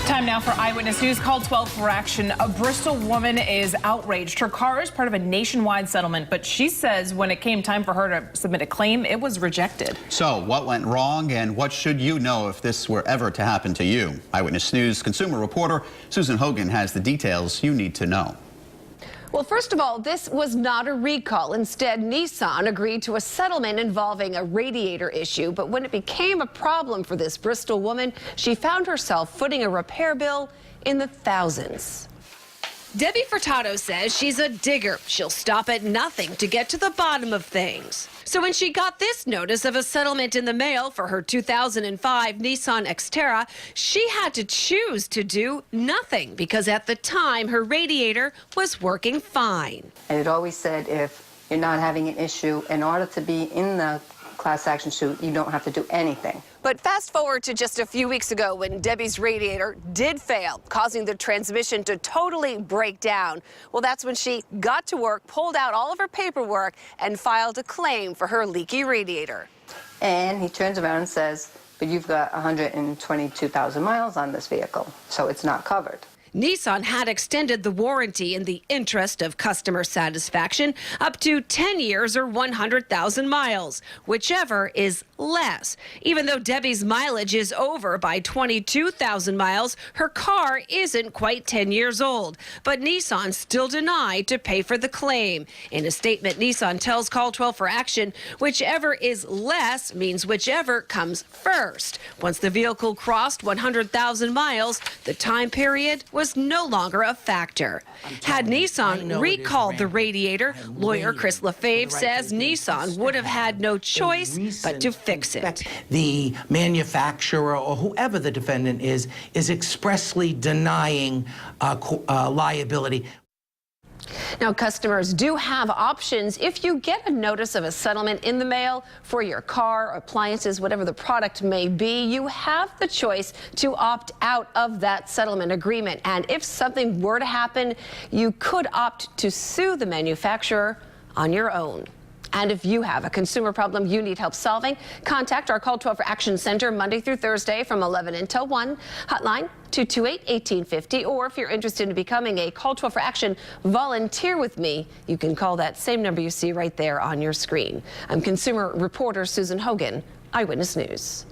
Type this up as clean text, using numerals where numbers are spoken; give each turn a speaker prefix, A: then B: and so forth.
A: Time now for Eyewitness News. Call 12 for action. A Bristol woman is outraged. Her car is part of a nationwide settlement, but she says when it came time for her to submit a claim, it was rejected.
B: So what went wrong and what should you know if this were ever to happen to you? Eyewitness News consumer reporter Susan Hogan has the details you need to know.
C: Well, first of all, this was not a recall. Instead, Nissan agreed to a settlement involving a radiator issue. But when it became a problem for this Bristol woman, she found herself footing a repair bill in the thousands. Debbie Furtado says she's a digger. She'll stop at nothing to get to the bottom of things. So when she got this notice of a settlement in the mail for her 2005 Nissan Xterra, she had to choose to do nothing because at the time her radiator was working fine.
D: And it always said if you're not having an issue, in order to be in the class action suit, you don't have to do anything.
C: But fast forward to just a few weeks ago when Debbie's radiator did fail, causing the transmission to totally break down. Well, that's when she got to work, pulled out all of her paperwork, and filed a claim for her leaky radiator.
D: And he turns around and says, but you've got 122,000 miles on this vehicle, so it's not covered.
C: Nissan had extended the warranty in the interest of customer satisfaction up to 10 years or 100,000 miles, whichever is less. Even though Debbie's mileage is over by 22,000 miles, her car isn't quite 10 years old. But Nissan still denied to pay for the claim. In a statement, Nissan tells Call 12 for action, whichever is less means whichever comes first. Once the vehicle crossed 100,000 miles, the time period was no longer a factor. Had Nissan recalled the radiator, lawyer Chris Lefebvre says Nissan would have had no choice but to fix it.
E: The manufacturer or whoever the defendant is expressly denying liability.
C: Now, customers do have options. If you get a notice of a settlement in the mail for your car, appliances, whatever the product may be, you have the choice to opt out of that settlement agreement. And if something were to happen, you could opt to sue the manufacturer on your own. And if you have a consumer problem you need help solving, contact our Call 12 for Action Center Monday through Thursday from 11 until 1, hotline 228-1850. Or if you're interested in becoming a Call 12 for Action volunteer with me, you can call that same number you see right there on your screen. I'm consumer reporter Susan Hogan, Eyewitness News.